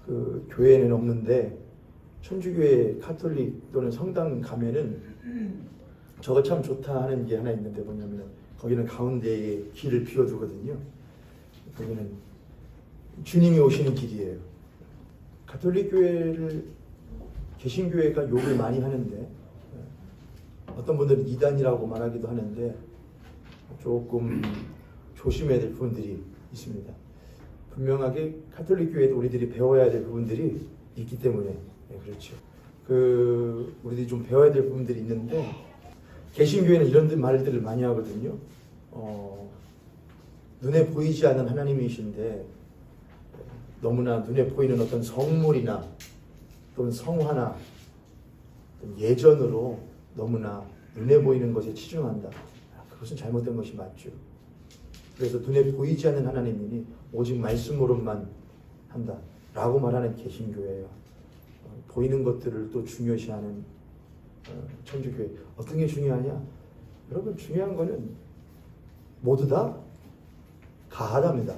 그 교회에는 없는데 천주교회 카톨릭 또는 성당 가면은 저거 참 좋다 하는 게 하나 있는데 뭐냐면 거기는 가운데에 길을 비워두거든요. 거기는 주님이 오시는 길이에요. 가톨릭 교회를 개신교회가 욕을 많이 하는데 어떤 분들은 이단이라고 말하기도 하는데 조금 조심해야 될 부분들이 있습니다. 분명하게 가톨릭 교회도 우리들이 배워야 될 부분들이 있기 때문에 그렇죠. 우리들이 좀 배워야 될 부분들이 있는데 개신교회는 이런 말들을 많이 하거든요. 눈에 보이지 않는 하나님이신데 너무나 눈에 보이는 어떤 성물이나 또는 성화나 예전으로 너무나 눈에 보이는 것에 치중한다. 그것은 잘못된 것이 맞죠. 그래서 눈에 보이지 않는 하나님이니 오직 말씀으로만 한다 라고 말하는 개신교회예요. 보이는 것들을 또 중요시하는 천주교회. 어떤 게 중요하냐? 여러분 중요한 거는 모두 다 가하답니다.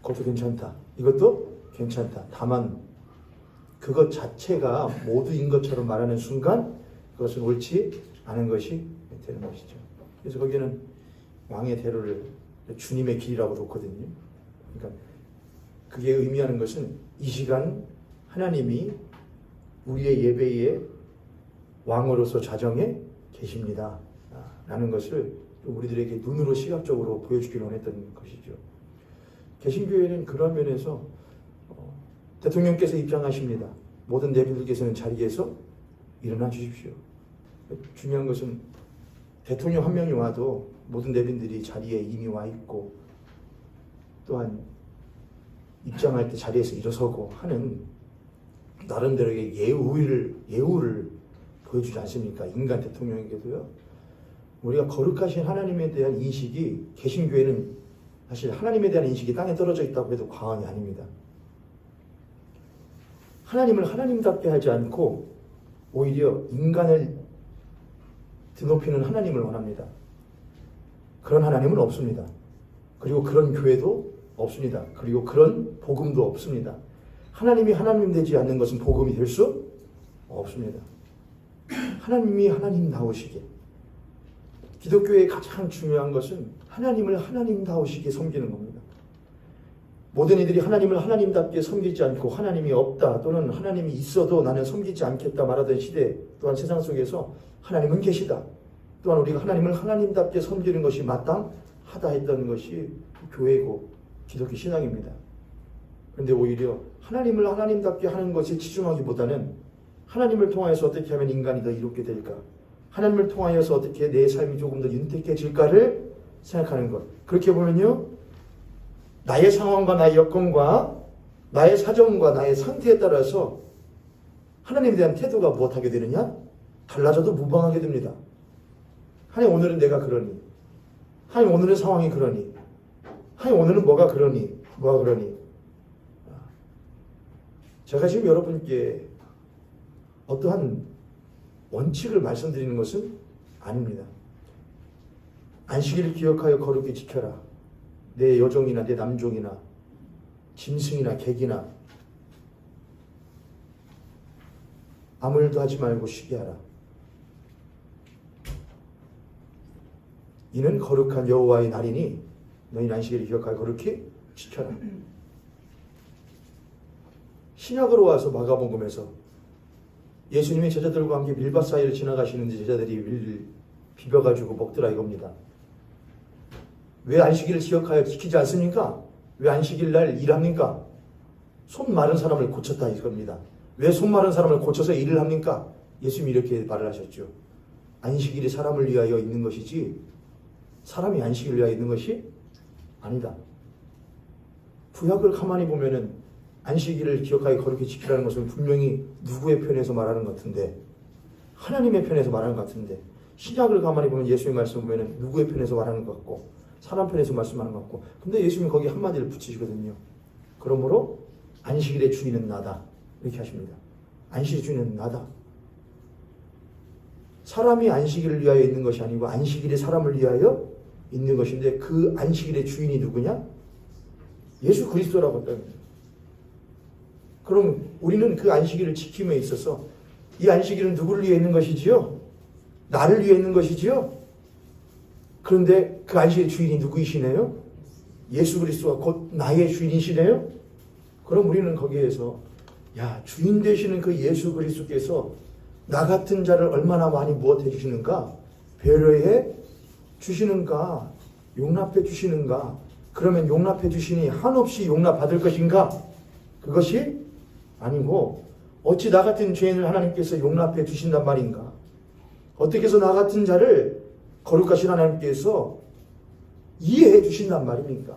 그것도 괜찮다. 이것도 괜찮다. 다만 그것 자체가 모두인 것처럼 말하는 순간 그것은 옳지 않은 것이 되는 것이죠. 그래서 거기는 왕의 대로를 주님의 길이라고 놓거든요. 그러니까 그게 의미하는 것은 이 시간 하나님이 우리의 예배의 왕으로서 자정에 계십니다. 라는 것을 우리들에게 눈으로 시각적으로 보여주기를 원했던 것이죠. 개신교회는 그런 면에서 대통령께서 입장하십니다. 모든 내비들께서는 자리에서 일어나 주십시오. 중요한 것은 대통령 한 명이 와도 모든 내빈들이 자리에 이미 와 있고 또한 입장할 때 자리에서 일어서고 하는 나름대로의 예우를 보여주지 않습니까? 인간 대통령에게도요. 우리가 거룩하신 하나님에 대한 인식이 개신교회는 사실 하나님에 대한 인식이 땅에 떨어져 있다고 해도 과언이 아닙니다. 하나님을 하나님답게 하지 않고 오히려 인간을 드높이는 하나님을 원합니다. 그런 하나님은 없습니다. 그리고 그런 교회도 없습니다. 그리고 그런 복음도 없습니다. 하나님이 하나님 되지 않는 것은 복음이 될 수 없습니다. 하나님이 하나님다우시게. 기독교의 가장 중요한 것은 하나님을 하나님다우시게 섬기는 겁니다. 모든 이들이 하나님을 하나님답게 섬기지 않고 하나님이 없다 또는 하나님이 있어도 나는 섬기지 않겠다 말하던 시대 또한 세상 속에서 하나님은 계시다. 또한 우리가 하나님을 하나님답게 섬기는 것이 마땅하다 했던 것이 교회고 기독교 신앙입니다. 그런데 오히려 하나님을 하나님답게 하는 것에 치중하기보다는 하나님을 통하여서 어떻게 하면 인간이 더 이롭게 될까? 하나님을 통하여서 어떻게 내 삶이 조금 더 윤택해질까를 생각하는 것. 그렇게 보면요. 나의 상황과 나의 여건과 나의 사정과 나의 상태에 따라서 하나님에 대한 태도가 무엇하게 되느냐? 달라져도 무방하게 됩니다. 하나님 오늘은 내가 그러니 하나님 오늘은 상황이 그러니 하나님 오늘은 뭐가 그러니 제가 지금 여러분께 어떠한 원칙을 말씀드리는 것은 아닙니다. 안식일을 기억하여 거룩히 지켜라. 내 여종이나 내 남종이나 짐승이나 객이나 아무 일도 하지 말고 쉬게 하라. 이는 거룩한 여호와의 날이니 너희 안식일을 기억하여 거룩히 지켜라. 신약으로 와서 마가복음에서 예수님이 제자들과 함께 밀밭 사이를 지나가시는데 제자들이 밀을 비벼가지고 먹더라 이겁니다. 왜 안식일을 기억하여 지키지 않습니까? 왜 안식일 날 일합니까? 손 마른 사람을 고쳤다 이겁니다. 왜 손 마른 사람을 고쳐서 일을 합니까? 예수님이 이렇게 말을 하셨죠. 안식일이 사람을 위하여 있는 것이지 사람이 안식일을 위하여 있는 것이 아니다. 구약을 가만히 보면은 안식일을 기억하여 거룩히 지키라는 것은 분명히 누구의 편에서 말하는 것 같은데 하나님의 편에서 말하는 것 같은데 신약을 가만히 보면 예수의 말씀을 보면은 누구의 편에서 말하는 것 같고 사람 편에서 말씀하는 것 같고 근데 예수님이 거기 한마디를 붙이시거든요. 그러므로 안식일의 주인은 나다 이렇게 하십니다. 안식일의 주인은 나다. 사람이 안식일을 위하여 있는 것이 아니고 안식일이 사람을 위하여 있는 것인데 그 안식일의 주인이 누구냐? 예수 그리스도라고 했다는 거예요. 그럼 우리는 그 안식일을 지킴에 있어서 이 안식일은 누구를 위해 있는 것이지요? 나를 위해 있는 것이지요? 그런데 그 안식일의 주인이 누구이시네요? 예수 그리스도가 곧 나의 주인이시네요? 그럼 우리는 거기에서 주인 되시는 그 예수 그리스도께서 나 같은 자를 얼마나 많이 무엇해 주시는가? 배려해 주시는가? 용납해 주시는가? 그러면 용납해 주시니 한없이 용납 받을 것인가? 그것이 아니고 어찌 나 같은 죄인을 하나님께서 용납해 주신단 말인가? 어떻게 해서 나 같은 자를 거룩하신 하나님께서 이해해 주신단 말입니까?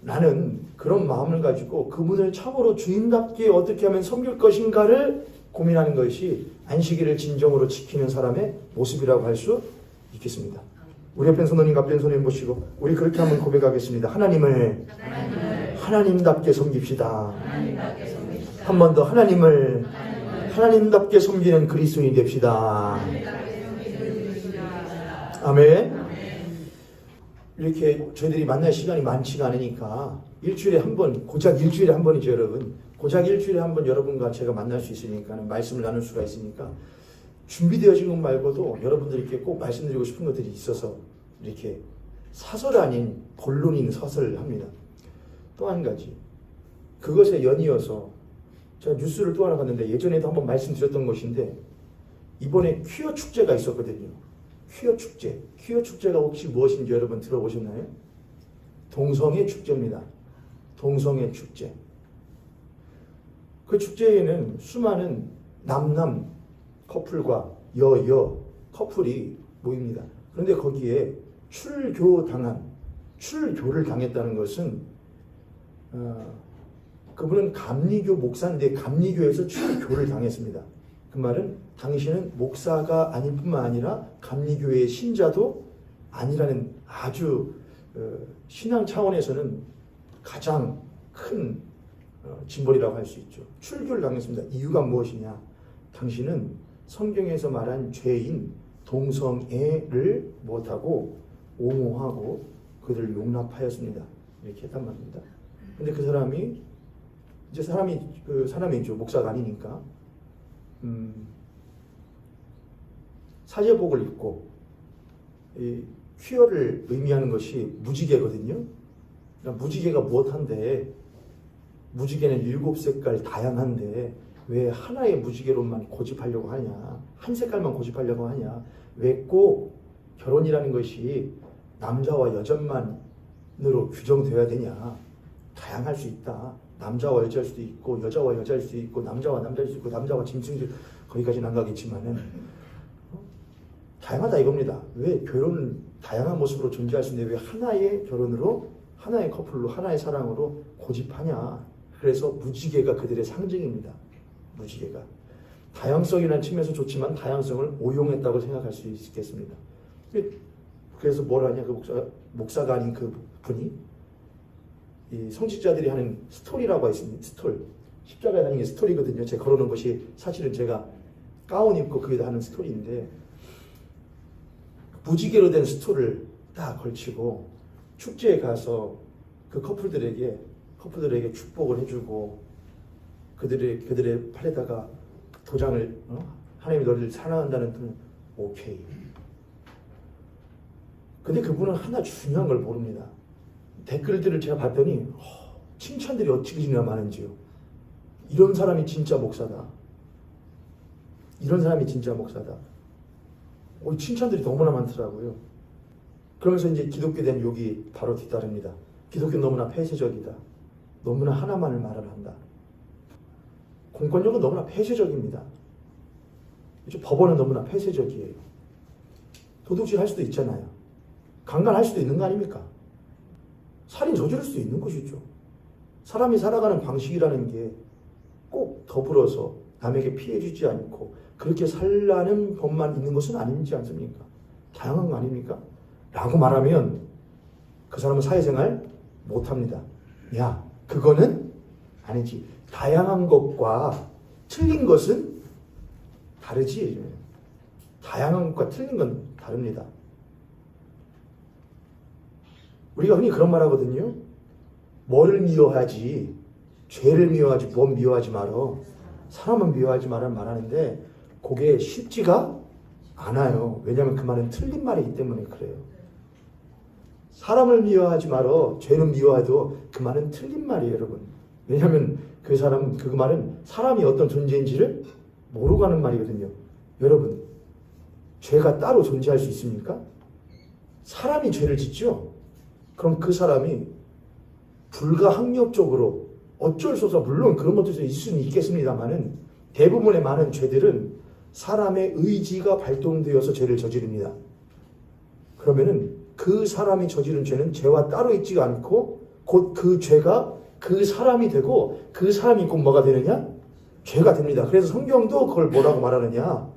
나는 그런 마음을 가지고 그분을 참으로 주인답게 어떻게 하면 섬길 것인가를 고민하는 것이 안식일을 진정으로 지키는 사람의 모습이라고 할 수 있겠습니다. 우리 옆에 성도님, 앞에 손님 보시고 우리 그렇게 한번 고백하겠습니다. 하나님을 하나님답게 섬깁시다. 한 번 더 하나님을 하나님답게 섬기는 그리스도인이 됩시다. 아멘. 이렇게 저희들이 만날 시간이 많지가 않으니까 일주일에 한 번, 고작 일주일에 한 번이죠, 여러분. 고작 일주일에 한 번 여러분과 제가 만날 수 있으니까, 말씀을 나눌 수가 있으니까 준비되어진 것 말고도 여러분들께 꼭 말씀드리고 싶은 것들이 있어서 이렇게 사설 아닌 본론인 서설을 합니다. 또 한 가지, 그것에 연이어서 제가 뉴스를 또 하나 봤는데 예전에도 한번 말씀드렸던 것인데 이번에 퀴어 축제가 있었거든요. 퀴어 축제. 퀴어 축제가 혹시 무엇인지 여러분 들어보셨나요? 동성애 축제입니다. 동성애 축제. 그 축제에는 수많은 남남 커플과 여여 커플이 모입니다. 그런데 거기에 출교를 당했다는 것은 그분은 감리교 목사인데 감리교에서 출교를 당했습니다. 그 말은 당신은 목사가 아닐 뿐만 아니라 감리교회의 신자도 아니라는 아주 신앙 차원에서는 가장 큰 징벌이라고 할 수 있죠. 출교를 당했습니다. 이유가 무엇이냐? 당신은 성경에서 말한 죄인 동성애를 못하고 옹호하고 그들을 용납하였습니다. 이렇게 했단 말입니다. 근데 그 사람이 이제 사람이죠. 목사가 아니니까 사제복을 입고 이 퀴어를 의미하는 것이 무지개거든요. 그러니까 무지개가 무엇한데 무지개는 7색깔 다양한데 왜 하나의 무지개로만 고집하려고 하냐? 한 색깔만 고집하려고 하냐? 왜 꼭 결혼이라는 것이 남자와 여자만으로 규정되어야 되냐? 다양할 수 있다. 남자와 여자일 수도 있고 여자와 여자일 수도 있고 남자와 남자일 수도 있고 남자와 짐승도 거기까지는 안 가겠지만은 다양하다 이겁니다. 왜 결혼은 다양한 모습으로 존재할 수 있는데 왜 하나의 결혼으로 하나의 커플로 하나의 사랑으로 고집하냐? 그래서 무지개가 그들의 상징입니다. 무지개가 다양성이라는 측면에서 좋지만 다양성을 오용했다고 생각할 수 있겠습니다. 그래서 뭘 하냐? 그 목사가 아닌 그 분이 이 성직자들이 하는 스토리라고 있습니다. 스톨. 십자가에 다니는 게 스토리거든요. 제가 걸어놓은 것이 사실은 제가 가운 입고 그에다 하는 스토리인데 무지개로 된 스톨을 딱 걸치고 축제에 가서 그 커플들에게 축복을 해주고 그들의 팔에다가 도장을 하나님이 너를 사랑한다는 뜻은 오케이. 근데 그분은 하나 중요한 걸 모릅니다. 댓글들을 제가 봤더니 칭찬들이 어찌나 많은지요. 이런 사람이 진짜 목사다. 이런 사람이 진짜 목사다. 칭찬들이 너무나 많더라고요. 그러면서 이제 기독교에 대한 욕이 바로 뒤따릅니다. 기독교는 너무나 폐쇄적이다. 너무나 하나만을 말을 한다. 공권력은 너무나 폐쇄적입니다. 법원은 너무나 폐쇄적이에요. 도둑질 할 수도 있잖아요. 강간할 수도 있는 거 아닙니까? 살인 저지를 수도 있는 것이죠. 사람이 살아가는 방식이라는 게 꼭 더불어서 남에게 피해 주지 않고 그렇게 살라는 법만 있는 것은 아니지 않습니까? 다양한 거 아닙니까? 라고 말하면 그 사람은 사회생활 못합니다. 야, 그거는 아니지. 다양한 것과 틀린 것은 다르지. 다양한 것과 틀린 건 다릅니다. 우리가 흔히 그런 말 하거든요. 뭐를 미워하지 죄를 미워하지 몸 미워하지 말어. 사람은 미워하지 말아 말하는데 그게 쉽지가 않아요. 왜냐하면 그 말은 틀린 말이기 때문에 그래요. 사람을 미워하지 말어. 죄는 미워해도 그 말은 틀린 말이에요, 여러분. 왜냐하면 그 말은 사람이 어떤 존재인지를 모르고 하는 말이거든요. 여러분, 죄가 따로 존재할 수 있습니까? 사람이 죄를 짓죠? 그럼 그 사람이 불가항력적으로 어쩔 수 없어, 물론 그런 것도 있을 수는 있겠습니다만은 대부분의 많은 죄들은 사람의 의지가 발동되어서 죄를 저지릅니다. 그러면은 그 사람이 저지른 죄는 죄와 따로 있지가 않고 곧 그 죄가 그 사람이 되고 그 사람이 곧 뭐가 되느냐? 죄가 됩니다. 그래서 성경도 그걸 뭐라고 말하느냐?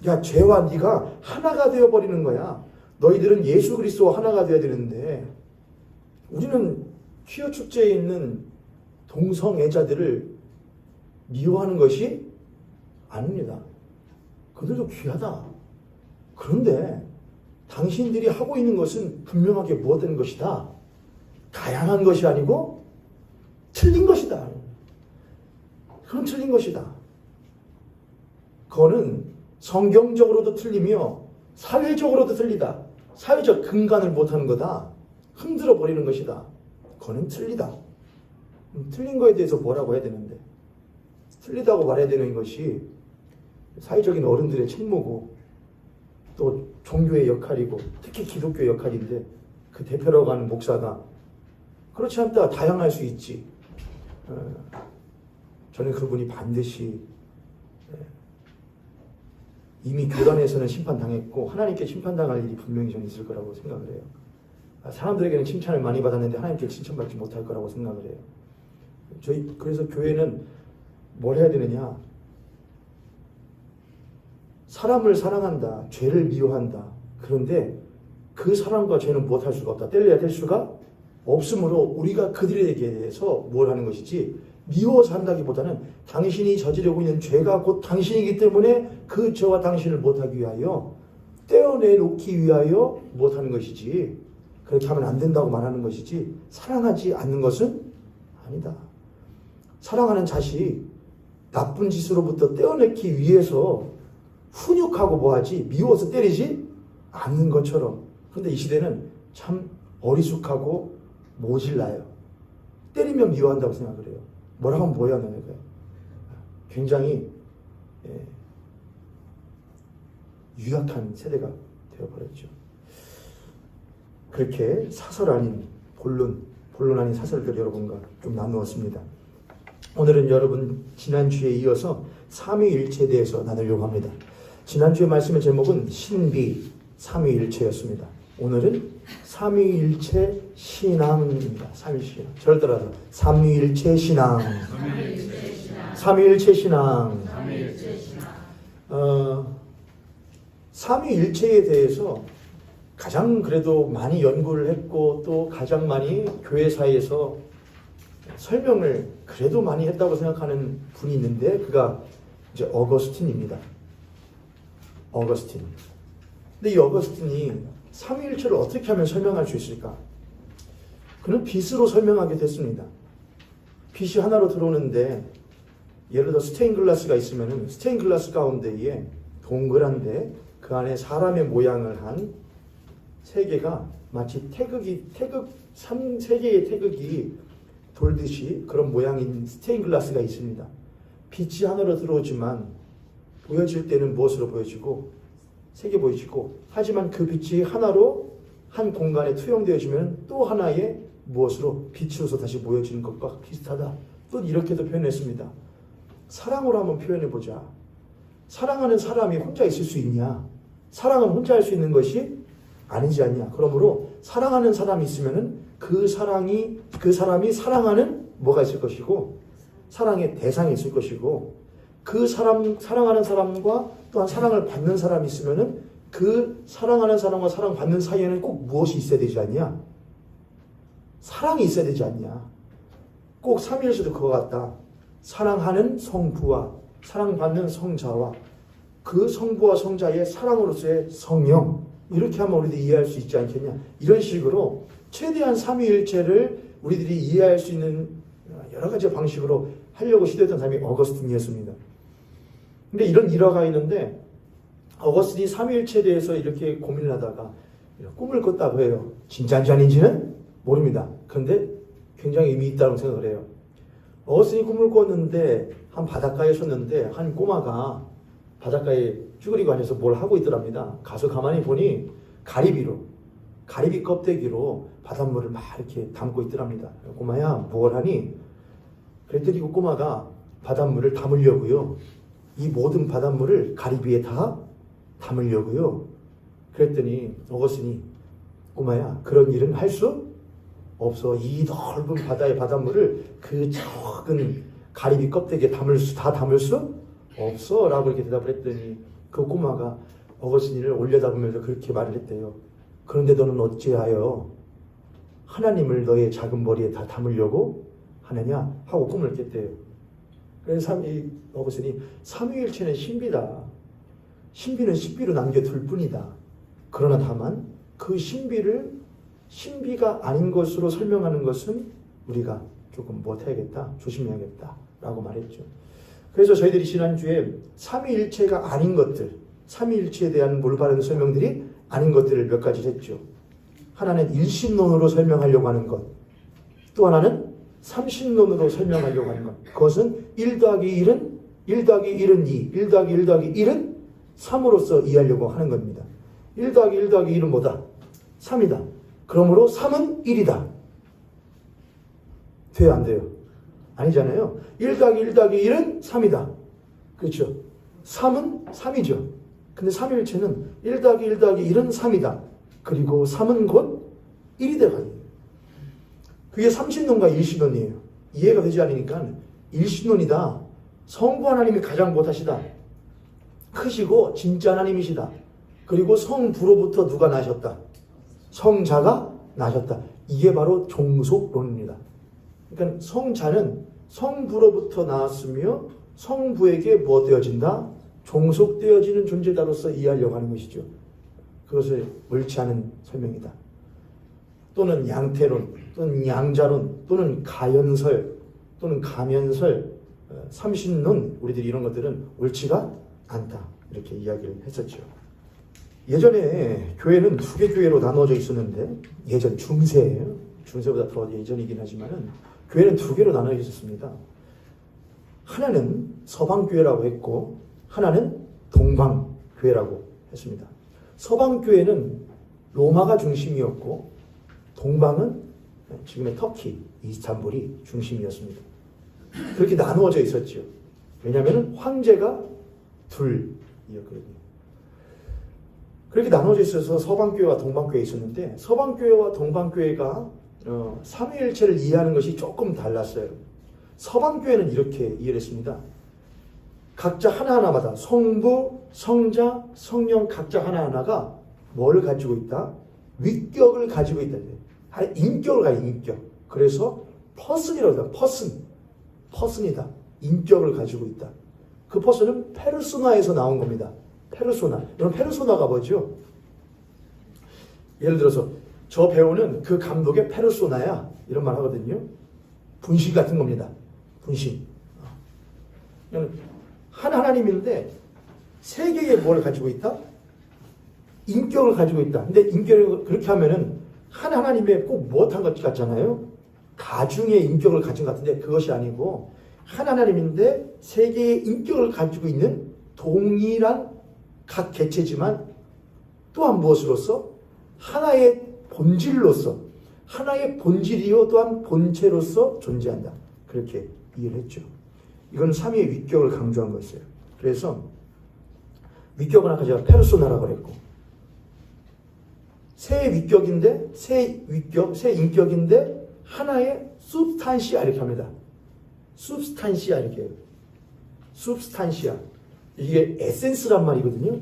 야, 죄와 네가 하나가 되어버리는 거야. 너희들은 예수 그리스도와 하나가 되어야 되는데 우리는 퀴어 축제에 있는 동성애자들을 미워하는 것이 아닙니다. 그들도 귀하다. 그런데 당신들이 하고 있는 것은 분명하게 무엇된 것이다. 다양한 것이 아니고 틀린 것이다. 그건 틀린 것이다. 그거는 성경적으로도 틀리며 사회적으로도 틀리다. 사회적 근간을 못하는 거다. 흔들어 버리는 것이다. 그거는 틀리다. 틀린 거에 대해서 뭐라고 해야 되는데, 틀리다고 말해야 되는 것이 사회적인 어른들의 책무고 또 종교의 역할이고 특히 기독교의 역할인데 그 대표라고 하는 목사가 그렇지 않다. 다양할 수 있지. 저는 그분이 반드시 이미 교단에서는 심판당했고 하나님께 심판당할 일이 분명히 저는 있을 거라고 생각을 해요. 사람들에게는 칭찬을 많이 받았는데 하나님께 칭찬받지 못할 거라고 생각을 해요. 그래서 교회는 뭘 해야 되느냐? 사람을 사랑한다. 죄를 미워한다. 그런데 그 사람과 죄는 무엇할 수가 없다. 뗄래야 뗄 수가 없으므로 우리가 그들에게 대해서 뭘 하는 것이지 미워서 한다기보다는 당신이 저지르고 있는 죄가 곧 당신이기 때문에 그 죄와 당신을 못하기 위하여 떼어내놓기 위하여 못하는 것이지 그렇게 하면 안 된다고 말하는 것이지 사랑하지 않는 것은 아니다. 사랑하는 자식 나쁜 짓으로부터 떼어내기 위해서 훈육하고 뭐하지 미워서 때리지 않는 것처럼. 그런데 이 시대는 참 어리숙하고 모질라요. 때리면 미워한다고 생각을 해요. 뭐라고 하면 뭐야 너네가. 굉장히 유약한 세대가 되어버렸죠. 그렇게 사설 아닌 본론 아닌 사설들 여러분과 좀 나누었습니다. 오늘은 여러분 지난주에 이어서 삼위일체에 대해서 나누려고 합니다. 지난주에 말씀의 제목은 신비 삼위일체였습니다. 오늘은 삼위일체 신앙입니다. 삼위일체 신앙. 저를 따라서 삼위일체 신앙. 삼위일체 신앙. 삼위일체에 대해서 가장 그래도 많이 연구를 했고 또 가장 많이 교회사에서 설명을 그래도 많이 했다고 생각하는 분이 있는데 그가 이제 어거스틴입니다. 어거스틴. 근데 이 어거스틴이 삼위일체를 어떻게 하면 설명할 수 있을까? 그는 빛으로 설명하게 됐습니다. 빛이 하나로 들어오는데 예를 들어 스테인글라스가 있으면 스테인글라스 가운데에 동그란데 그 안에 사람의 모양을 한 세 개가 마치 세 개의 태극이 돌듯이 그런 모양인 스테인글라스가 있습니다. 빛이 하나로 들어오지만 보여질 때는 무엇으로 보여지고 세 개 보여지고 하지만 그 빛이 하나로 한 공간에 투영되어지면 또 하나의 무엇으로 빛으로서 다시 모여지는 것과 비슷하다. 또 이렇게도 표현했습니다. 사랑으로 한번 표현해보자. 사랑하는 사람이 혼자 있을 수 있냐? 사랑은 혼자 할 수 있는 것이 아니지 않냐? 그러므로 사랑하는 사람이 있으면은 그 사람이 사랑하는 뭐가 있을 것이고 사랑의 대상이 있을 것이고 그 사랑하는 사람과 또한 사랑을 받는 사람이 있으면은 그 사랑하는 사람과 사랑받는 사이에는 꼭 무엇이 있어야 되지 않냐? 사랑이 있어야 되지 않냐? 꼭 삼위일체도 그거 같다. 사랑하는 성부와 사랑받는 성자와 그 성부와 성자의 사랑으로서의 성령, 이렇게 하면 우리들이 이해할 수 있지 않겠냐? 이런 식으로 최대한 삼위일체를 우리들이 이해할 수 있는 여러 가지 방식으로 하려고 시도했던 사람이 어거스틴이었습니다. 근데 이런 일화가 있는데 어거스틴이 삼위일체에 대해서 이렇게 고민을 하다가 꿈을 꿨다고 해요. 진짜인지 아닌지는 모릅니다. 그런데 굉장히 의미 있다고 생각을 해요. 어거스틴이 꿈을 꿨는데 한 바닷가에 섰는데 한 꼬마가 바닷가에 쭈그리고 앉아서 뭘 하고 있더랍니다. 가서 가만히 보니 가리비 껍데기로 바닷물을 막 이렇게 담고 있더랍니다. 꼬마야, 뭘 하니? 그랬더니 그 꼬마가 바닷물을 담으려고요. 이 모든 바닷물을 가리비에 다 담으려고요. 그랬더니 어거스틴이 꼬마야, 그런 일은 할 수 없어. 이 넓은 바다의 바닷물을 그 적은 가리비 껍데기에 다 담을 수 없어. 라고 이렇게 대답을 했더니 그 꼬마가 어거스틴을 올려다보면서 그렇게 말을 했대요. 그런데 너는 어찌하여 하나님을 너의 작은 머리에 다 담으려고 하느냐? 하고 꿈을 깼대요. 그래서 어거스틴이 삼위일체는 신비다. 신비는 신비로 남겨둘 뿐이다. 그러나 다만 그 신비가 아닌 것으로 설명하는 것은 우리가 조금 못해야겠다. 조심해야겠다. 라고 말했죠. 그래서 저희들이 지난주에 삼위일체가 아닌 것들, 삼위일체에 대한 올바른 설명들이 아닌 것들을 몇 가지 했죠. 하나는 일신론으로 설명하려고 하는 것, 또 하나는 삼신론으로 설명하려고 하는 것. 그것은 1 더하기 1은 1 더하기 1은 2, 1 더하기 1 더하기 1은 3으로서 이해하려고 하는 겁니다. 1 더하기 1 더하기 1은 뭐다? 3이다. 그러므로 3은 1이다. 돼요, 안 돼요? 아니잖아요. 1 더하기 1 더하기 1은 3이다. 그렇죠? 3은 3이죠. 근데 삼위일체는 1 더하기 1 더하기 1은 3이다. 그리고 3은 곧 1이 돼가요. 그게 삼신론과 일신론이에요. 이해가 되지 않으니까 일신론이다. 성부 하나님이 가장 못하시다. 크시고 진짜 하나님이시다. 그리고 성부로부터 누가 나셨다? 성자가 나셨다. 이게 바로 종속론입니다. 그러니까 성자는 성부로부터 나왔으며 성부에게 뭐 되어진다? 종속되어지는 존재다로서 이해하려고 하는 것이죠. 그것을 옳지 않은 설명이다. 또는 양태론, 또는 양자론, 또는 가연설, 또는 가면설, 삼신론, 우리들이 이런 것들은 옳지가 않다. 이렇게 이야기를 했었죠. 예전에 교회는 2개 교회로 나누어져 있었는데, 예전 중세예요. 중세보다 더 예전이긴 하지만은 교회는 2개로 나누어져 있었습니다. 하나는 서방교회라고 했고 하나는 동방교회라고 했습니다. 서방교회는 로마가 중심이었고 동방은 지금의 터키, 이스탄불이 중심이었습니다. 그렇게 나누어져 있었죠. 왜냐하면 황제가 둘이었거든요. 그렇게 나누어져 있어서 서방교회와 동방교회에 있었는데 서방교회와 동방교회가 삼위일체를 이해하는 것이 조금 달랐어요. 서방교회는 이렇게 이해를 했습니다. 각자 하나하나마다 성부, 성자, 성령 각자 하나하나가 뭘 가지고 있다? 위격을 가지고 있다. 인격을 가지고 인격. 그래서 퍼슨이라고 해요. 퍼슨이다. 인격을 가지고 있다. 그 퍼슨은 페르소나에서 나온 겁니다. 페르소나. 여러분 페르소나가 뭐죠? 예를 들어서 저 배우는 그 감독의 페르소나야. 이런 말 하거든요. 분신 같은 겁니다. 분신. 한 하나님인데 세계에 뭘 가지고 있다? 인격을 가지고 있다. 근데 인격을 그렇게 하면은 한 하나님의 꼭 무엇한 것 같잖아요. 다중의 인격을 가진 것 같은데 그것이 아니고 한 하나님인데 세계의 인격을 가지고 있는 동일한 각 개체지만 또한 무엇으로서? 하나의 본질로서 하나의 본질이요 또한 본체로서 존재한다. 그렇게 이해를 했죠. 이건 삼위의 위격을 강조한 거였어요. 그래서 위격은 아까 제가 페르소나라고 그랬고 새 위격인데 새 인격인데 하나의 substantia 이렇게 합니다. substantia 이렇게 해요. substantia 이게 에센스란 말이거든요.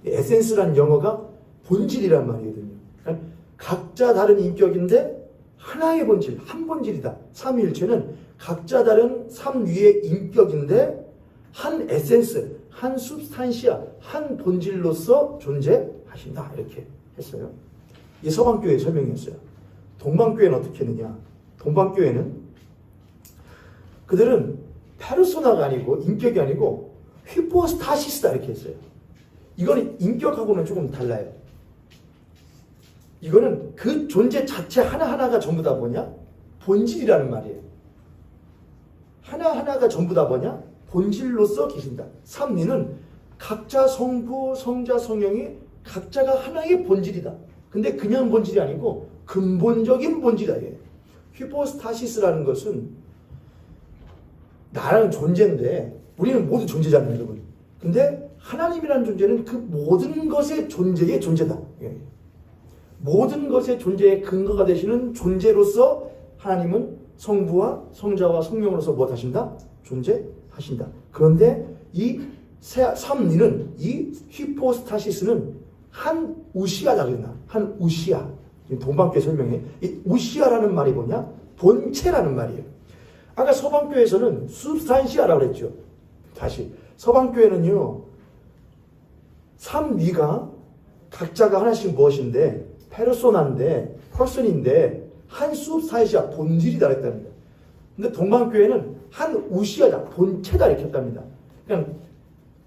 에센스란 영어가 본질이란 말이거든요. 그러니까 각자 다른 인격인데 하나의 본질, 한 본질이다. 삼위일체는 각자 다른 삼위의 인격인데 한 에센스, 한 substantia, 한 본질로서 존재하신다. 이렇게 했어요. 이게 서방교회의 설명이었어요. 동방교회는 어떻게 했느냐? 동방교회는 그들은 페르소나가 아니고 인격이 아니고 휘포스타시스다 이렇게 했어요. 이거는 인격하고는 조금 달라요. 이거는 그 존재 자체 하나하나가 전부 다 뭐냐? 본질이라는 말이에요. 하나하나가 전부 다 뭐냐? 본질로서 계신다. 삼위는 각자 성부, 성자, 성령이 각자가 하나의 본질이다. 근데 그냥 본질이 아니고 근본적인 본질이다. 휘포스타시스라는 것은 나라는 존재인데 우리는 모두 존재잖아요, 여러분. 근데 하나님이라는 존재는 그 모든 것의 존재의 존재다. 모든 것의 존재의 근거가 되시는 존재로서 하나님은 성부와 성자와 성령으로서 무엇 하신다? 존재하신다. 그런데 이 삼위는, 이 휘포스타시스는 한 우시아다 그랬나? 한 우시아. 동방교회 설명해. 이 우시아라는 말이 뭐냐? 본체라는 말이에요. 아까 서방교회에서는 substantia라고 그랬죠. 다시. 서방교회는요, 삼위가 각자가 하나씩 무엇인데, 페르소나인데, 퍼슨인데, 한 substantia, 본질이다 그랬답니다. 근데 동방교회는 한 우시아다, 본체다 이렇게 했답니다. 그냥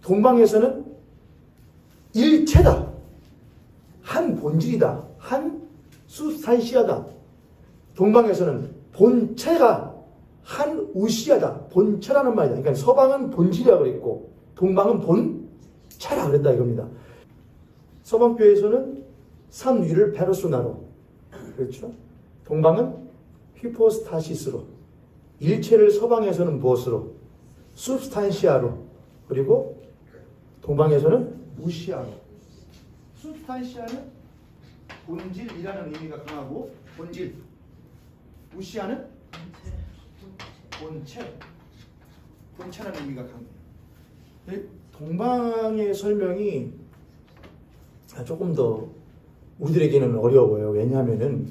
동방에서는 일체다. 한 본질이다. 한 substantia다. 동방에서는 본체가 한 우시아다. 본체라는 말이다. 그러니까 서방은 본질이라고 그랬고 동방은 본체라 그랬다 이겁니다. 서방교회에서는 삼위를 페르소나로, 그렇죠? 동방은 휘포스타시스로, 일체를 서방에서는 무엇으로? substantia로, 그리고 동방에서는 우시아로. substantia는 본질이라는 의미가 강하고 본질, 우시아는 본체라는 의미가 강해요. 동방의 설명이 조금 더 우리들에게는 어려워요. 왜냐하면은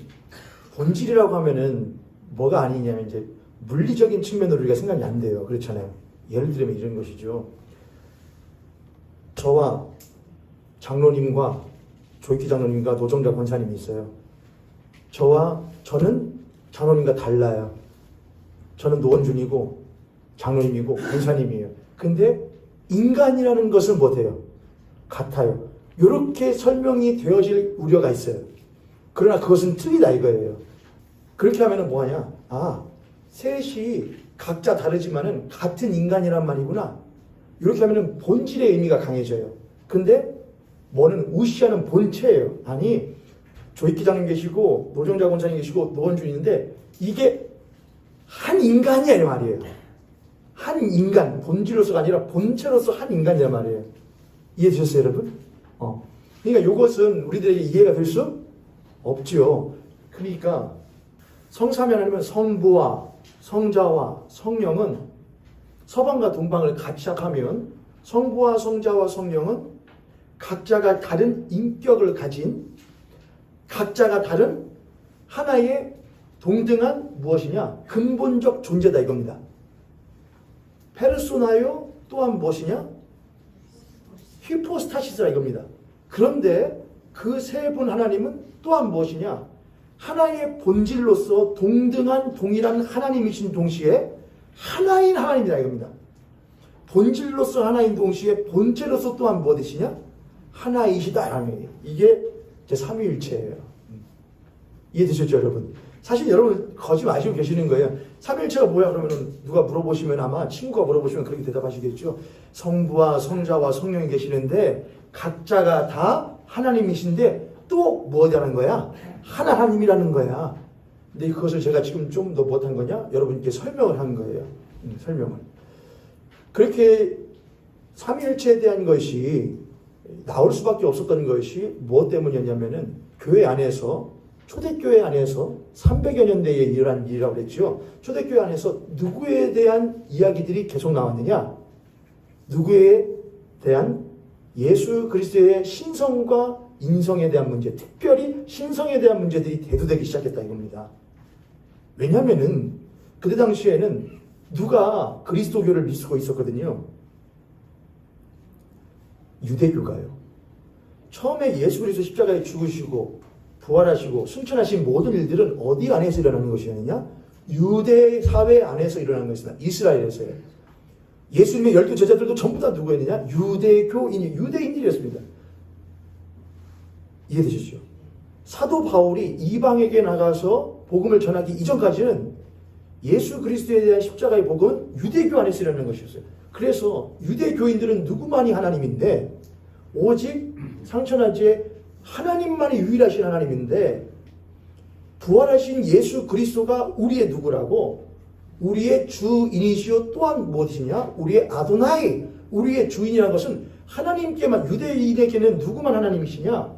본질이라고 하면은 뭐가 아니냐면 이제 물리적인 측면으로 우리가 생각이 안 돼요. 그렇잖아요. 예를 들면 이런 것이죠. 저와 장로님과 조익희 장로님과 노정자 권사님이 있어요. 저는 장로님과 달라요. 저는 노원준이고 장로님이고 권사님이에요. 근데 인간이라는 것은 못해요. 같아요. 이렇게 설명이 되어질 우려가 있어요. 그러나 그것은 틀리다 이거예요. 그렇게 하면 뭐하냐? 셋이 각자 다르지만은 같은 인간이란 말이구나. 이렇게 하면 본질의 의미가 강해져요. 근데 뭐는 우시아는 본체예요. 아니, 조익희 장님 계시고 노정자 권사님 계시고 노원준이 있는데 이게 한 인간이야 이 말이에요. 한 인간, 본질로서가 아니라 본체로서 한 인간이란 말이에요. 이해되셨어요, 여러분? 그러니까 이것은 우리들에게 이해가 될 수 없죠. 그러니까 성삼위 하나님은 성부와 성자와 성령은 서방과 동방을 같이 합하면 성부와 성자와 성령은 각자가 다른 인격을 가진 각자가 다른 하나의 동등한 무엇이냐? 근본적 존재다 이겁니다. 페르소나요 또한 무엇이냐? 휘포스타시스라 이겁니다. 그런데 그 세 분 하나님은 또한 무엇이냐? 하나의 본질로서 동등한 동일한 하나님이신 동시에 하나인 하나님이다 이겁니다. 본질로서 하나인 동시에 본체로서 또한 무엇이냐? 하나이시다. 이게 제 삼위일체예요. 이해되셨죠 여러분? 사실 여러분 거짓 마시고 계시는 거예요. 삼위일체가 뭐야 그러면 누가 물어보시면 아마 친구가 물어보시면 그렇게 대답하시겠죠. 성부와 성자와 성령이 계시는데 각자가 다 하나님이신데 또 뭐라는 거야? 하나님이라는 거야. 근데 그것을 제가 지금 좀 더 못한 거냐? 여러분께 설명을 한 거예요. 설명을. 그렇게 삼위일체에 대한 것이 나올 수밖에 없었던 것이 무엇 때문이었냐면은 교회 안에서 초대교회 안에서 300여 년대에 일어난 일이라고 그랬죠. 초대교회 안에서 누구에 대한 이야기들이 계속 나왔느냐? 누구에 대한 예수 그리스도의 신성과 인성에 대한 문제, 특별히 신성에 대한 문제들이 대두되기 시작했다 이겁니다. 왜냐하면은 그때 당시에는 누가 그리스도교를 믿고 있었거든요. 유대교가요. 처음에 예수 그리스도 십자가에 죽으시고 부활하시고 승천하신 모든 일들은 어디 안에서 일어나는 것이었느냐? 유대 사회 안에서 일어난 것이다. 이스라엘에서요. 예수님의 12 제자들도 전부 다 누구였느냐? 유대인들이었습니다. 이해되시죠? 사도 바울이 이방에게 나가서 복음을 전하기 이전까지는 예수 그리스도에 대한 십자가의 복음은 유대교 안에서 일어나는 것이었어요. 그래서 유대교인들은 누구만이 하나님인데 오직 상천하지에 하나님만이 유일하신 하나님인데 부활하신 예수 그리스도가 우리의 누구라고? 우리의 주인이시오 또한 무엇이냐? 우리의 아도나이, 우리의 주인이라는 것은 하나님께만, 유대인에게는 누구만 하나님이시냐?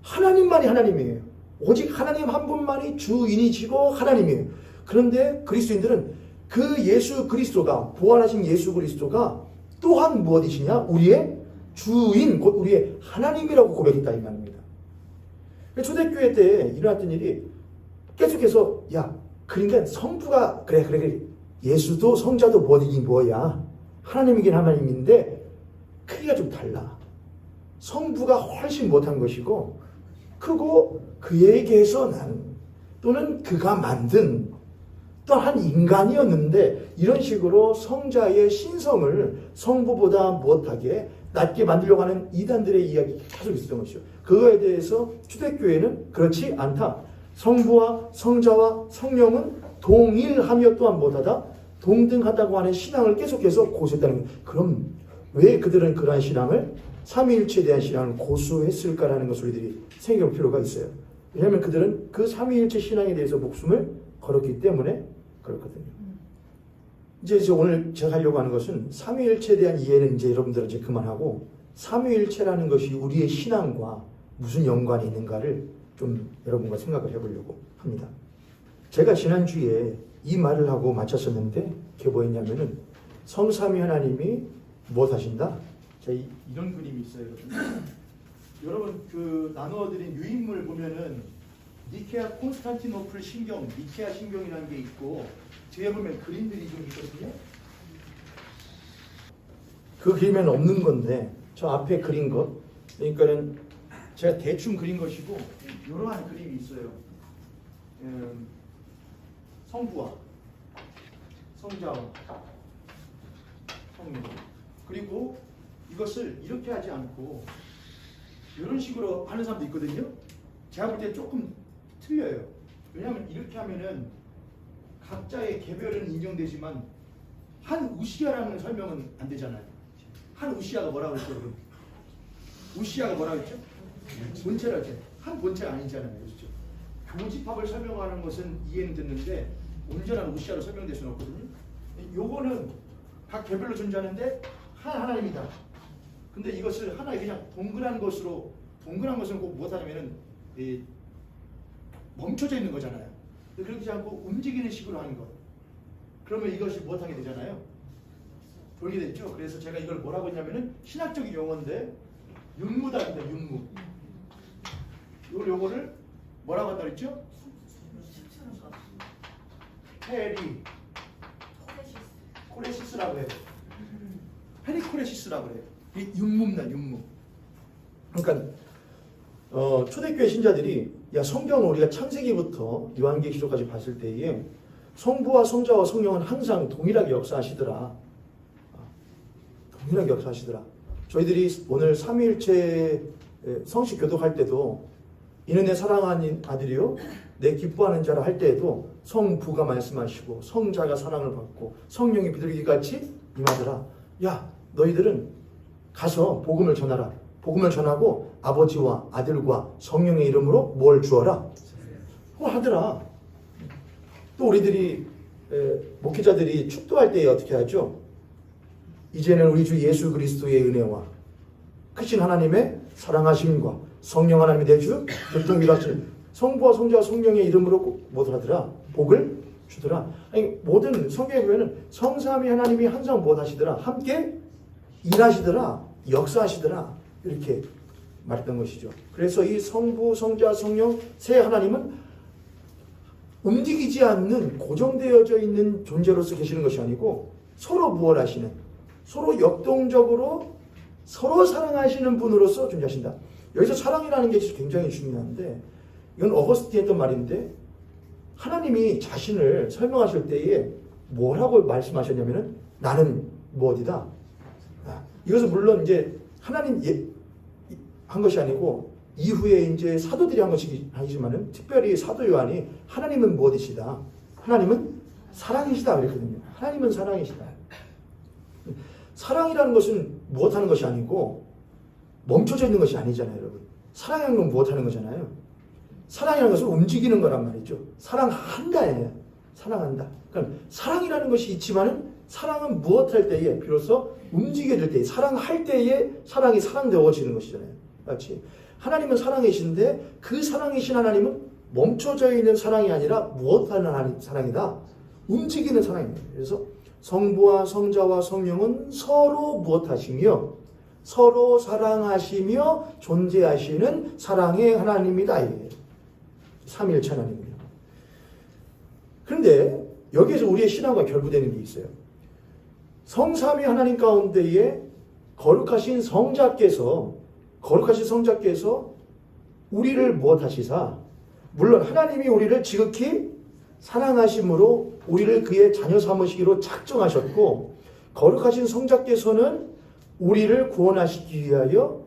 하나님만이 하나님이에요. 오직 하나님 한 분만이 주인이시고 하나님이에요. 그런데 그리스도인들은 그 예수 그리스도가, 부활하신 예수 그리스도가 또한 무엇이시냐? 우리의 주인, 곧 우리의 하나님이라고 고백했다 이 말입니다. 초대교회 때 일어났던 일이 계속해서 그러니까 성부가 그래 예수도 성자도 뭐이긴 뭐야, 하나님이긴 하나님인데 크기가 좀 달라. 성부가 훨씬 못한 것이고 크고 그에게서 난 또는 그가 만든 또 한 인간이었는데 이런 식으로 성자의 신성을 성부보다 못하게 낮게 만들려고 하는 이단들의 이야기가 계속 있었던 것이죠. 그거에 대해서 초대교회는 그렇지 않다. 성부와 성자와 성령은 동일하며 또한 못하다. 동등하다고 하는 신앙을 계속해서 고수했다는 거예요. 그럼 왜 그들은 그러한 신앙을, 삼위일체에 대한 신앙을 고수했을까라는 것을 우리들이 생각할 필요가 있어요. 왜냐하면 그들은 그 삼위일체 신앙에 대해서 목숨을 걸었기 때문에 그렇거든요. 이제 오늘 제가 하려고 하는 것은 삼위일체에 대한 이해는 이제 여러분들은 이제 그만하고 삼위일체라는 것이 우리의 신앙과 무슨 연관이 있는가를 좀 여러분과 생각을 해보려고 합니다. 제가 지난주에 이 말을 하고 마쳤었는데 그게 뭐였냐면은 성삼위 하나님이 무엇 하신다? 제가 이런 그림이 있어요. 여러분 그 나누어드린 유인물 보면은 니케아 콘스탄티노플 신경, 니케아 신경이라는 게 있고 뒤에 보면 그림들이 좀 있거든요. 그 그림에는 없는 건데 저 앞에 그린 것, 그러니까는 제가 대충 그린 것이고 이러한 그림이 있어요. 성부와 성자와 성령. 그리고 이것을 이렇게 하지 않고 이런 식으로 하는 사람도 있거든요. 제가 볼 때 조금 틀려요. 왜냐하면 이렇게 하면은 각자의 개별은 인정되지만 한 우시아라는 설명은 안 되잖아요. 한 우시아가 뭐라고 했죠? 우시아가 뭐라고 했죠? 본체라고 했죠. 한 본체가 아니잖아요. 그렇죠? 교집합을 설명하는 것은 이해는 듣는데 온전한 우시아로 설명될 수는 없거든요. 요거는 각 개별로 존재하는데 하나님이다. 근데 이것을 하나의 그냥 동그란 것은 꼭 무엇하냐면은 멈춰져 있는 거잖아요. 그렇지 않고 움직이는 식으로 하는 것. 그러면 이것이 무엇하게 되잖아요. 돌게 됐죠. 그래서 제가 이걸 뭐라고 했냐면은 신학적인 용어인데 윤무다 합니다. 윤무. 요거를 뭐라고 한다 그랬죠? 페리 코레시스라고 해요. 페리코레시스라고 해요. 이 윤무입니다. 윤무. 그러니까 초대교회 신자들이 성경을 우리가 창세기부터 요한계시록까지 봤을 때에 성부와 성자와 성령은 항상 동일하게 역사하시더라. 동일하게 역사하시더라. 저희들이 오늘 삼위일체 성식 교독할 때도 이는 내 사랑하는 아들이요 내 기뻐하는 자라 할 때에도 성부가 말씀하시고 성자가 사랑을 받고 성령이 비둘기같이 임하더라. 너희들은 가서 복음을 전하라. 복음을 전하고 아버지와 아들과 성령의 이름으로 뭘 주어라? 하더라. 또 우리들이 목회자들이 축도할 때 어떻게 하죠? 이제는 우리 주 예수 그리스도의 은혜와 크신 하나님의 사랑하심과 성령 하나님의 내주 교통위라신 성부와 성자와 성령의 이름으로 뭘 하더라? 복을 주더라. 모든 성경에 보면은 성삼위 하나님이 항상 뭘 하시더라? 함께 일하시더라. 역사하시더라. 이렇게 말했던 것이죠. 그래서 이 성부, 성자, 성령 세 하나님은 움직이지 않는 고정되어져 있는 존재로서 계시는 것이 아니고 서로 무엇하시는, 서로 역동적으로 서로 사랑하시는 분으로서 존재하신다. 여기서 사랑이라는 게 굉장히 중요한데 이건 어거스틴이 했던 말인데 하나님이 자신을 설명하실 때에 뭐라고 말씀하셨냐면은 나는 무엇이다. 이것은 물론 이제 하나님 한 것이 아니고 이후에 이제 사도들이 한 것이긴 하지만은 특별히 사도 요한이 하나님은 무엇이시다. 하나님은 사랑이시다 그랬거든요. 하나님은 사랑이시다. 사랑이라는 것은 무엇하는 것이 아니고 멈춰져 있는 것이 아니잖아요, 여러분. 사랑이라는 건 무엇하는 거잖아요. 사랑이라는 것은 움직이는 거란 말이죠. 사랑한다예요. 사랑한다. 그러니까 사랑이라는 것이 있지만은 사랑은 무엇할 때에 비로소 움직여질 때에 사랑할 때에 사랑이 사랑되어지는 것이잖아요. 맞지? 하나님은 사랑이신데 그 사랑이신 하나님은 멈춰져 있는 사랑이 아니라 무엇하는 사랑이다? 움직이는 사랑입니다. 그래서 성부와 성자와 성령은 서로 무엇하시며 서로 사랑하시며 존재하시는 사랑의 하나님이다. 이게 삼위일체 하나님입니다. 그런데 여기에서 우리의 신앙과 결부되는 게 있어요. 성삼위 하나님 가운데에 거룩하신 성자께서 우리를 무엇하시사? 물론 하나님이 우리를 지극히 사랑하심으로 우리를 그의 자녀 삼으시기로 작정하셨고 거룩하신 성자께서는 우리를 구원하시기 위하여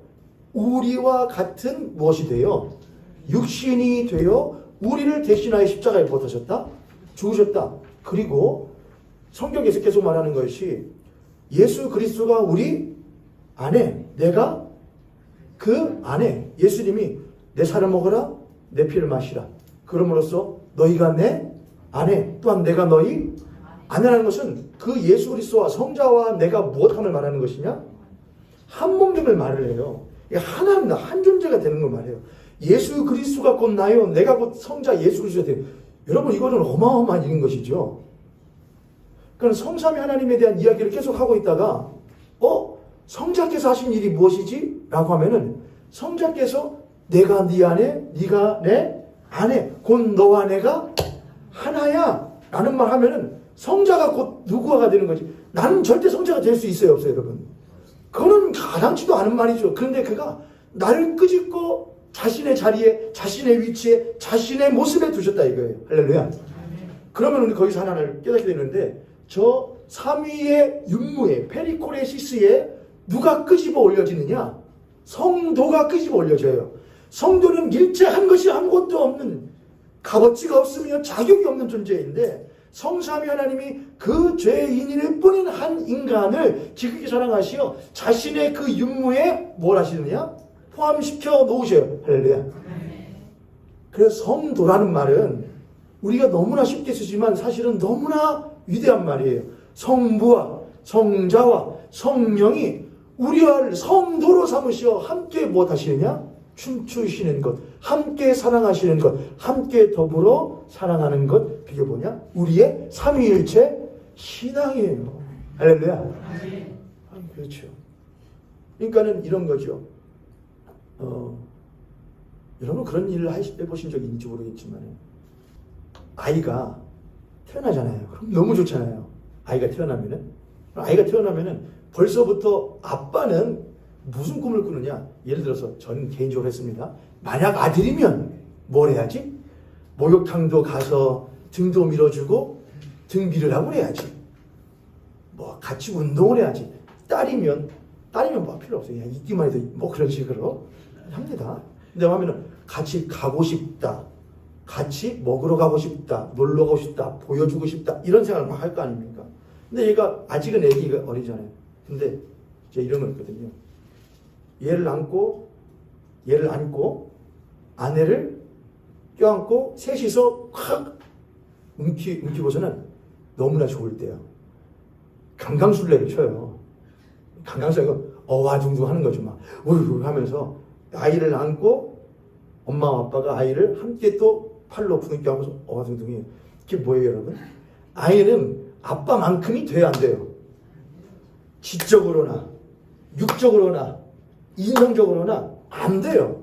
우리와 같은 무엇이 되어 육신이 되어 우리를 대신하여 십자가에 못 하셨다? 죽으셨다. 그리고 성경에서 계속 말하는 것이 예수 그리스도가 우리 안에 내가 그 안에 예수님이 내 살을 먹어라 내 피를 마시라. 그럼으로써 너희가 내 안에 또한 내가 너희 안에라는 것은 그 예수 그리스도와 성자와 내가 무엇함을 말하는 것이냐? 한 몸됨을 말을 해요. 하나입니다. 한 존재가 되는 걸 말해요. 예수 그리스도가 곧 나요. 내가 곧 성자 예수 그리스도가 돼요. 여러분 이거는 어마어마한 일인 것이죠. 그러니까 성삼위 하나님에 대한 이야기를 계속 하고 있다가 성자께서 하신 일이 무엇이지? 라고 하면은 성자께서 내가 네 안에 네가 내 안에 곧 너와 내가 하나야 라는 말 하면은 성자가 곧 누구가 되는 거지? 나는 절대 성자가 될 수 있어요 없어요 여러분? 그거는 가당치도 않은 말이죠. 그런데 그가 나를 끄집고 자신의 자리에 자신의 위치에 자신의 모습에 두셨다 이거예요. 할렐루야. 그러면 우리 거기서 하나를 깨닫게 되는데 저 삼위의 윤무에 페리코레시스에 누가 끄집어 올려지느냐? 성도가 끄집어 올려져요. 성도는 일체한 것이 아무것도 없는 값어치가 없으며 자격이 없는 존재인데 성삼위 하나님이 그 죄인일 뿐인 한 인간을 지극히 사랑하시어 자신의 그 윤무에 뭘 하시느냐? 포함시켜 놓으셔요. 할렐루야. 그래서 성도라는 말은 우리가 너무나 쉽게 쓰지만 사실은 너무나 위대한 말이에요. 성부와 성자와 성령이 우리를 성도로 삼으시어 함께 무엇 하시느냐? 춤추시는 것, 함께 사랑하시는 것, 함께 더불어 사랑하는 것, 그게 뭐냐? 우리의 삼위일체 신앙이에요. 할렐루야. 그렇죠. 그러니까는 이런 거죠. 여러분 그런 일을 해보신 적이 있는지 모르겠지만 아이가 태어나잖아요. 그럼 너무 좋잖아요. 아이가 태어나면은 벌써부터 아빠는 무슨 꿈을 꾸느냐? 예를 들어서 저는 개인적으로 했습니다. 만약 아들이면 뭘 해야지? 목욕탕도 가서 등도 밀어주고 등비를 하고 해야지. 뭐 같이 운동을 해야지. 딸이면 뭐 필요 없어요. 그냥 있기만 해도 뭐 그런 식으로 합니다. 근데 하면은 같이 가고 싶다. 같이 먹으러 가고 싶다. 놀러 가고 싶다. 보여주고 싶다. 이런 생각을 막 할 거 아닙니까? 근데 얘가 아직은 애기가 어리잖아요. 근데 이제 이런 거 있거든요. 얘를 안고 아내를 껴안고 셋이서 확 움키고서는 너무나 좋을 때요. 강강술래를 쳐요. 강강술래가 어와둥둥 하는 거죠. 막 우르르 하면서 아이를 안고 엄마와 아빠가 아이를 함께 또 팔로 부둥켜 하면서 어와둥둥해요. 그게 뭐예요 여러분? 아이는 아빠만큼이 돼야 안 돼요. 지적으로나 육적으로나 인성적으로나 안 돼요.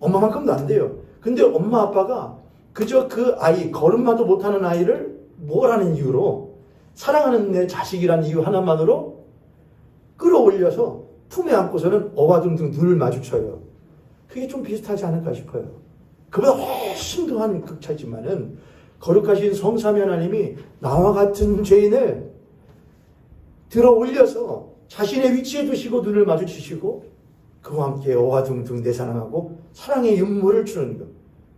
엄마만큼도 안 돼요. 근데 엄마 아빠가 그저 그 아이 걸음마도 못하는 아이를 뭐라는 이유로 사랑하는 내 자식이라는 이유 하나만으로 끌어올려서 품에 안고서는 어와둥둥 눈을 마주쳐요. 그게 좀 비슷하지 않을까 싶어요. 그보다 훨씬 더한 극차지만은 거룩하신 성삼위 하나님이 나와 같은 죄인을 들어 올려서 자신의 위치에 두시고 눈을 마주치시고 그와 함께 어와둥둥 내사랑하고 사랑의 윤물을 주는 것.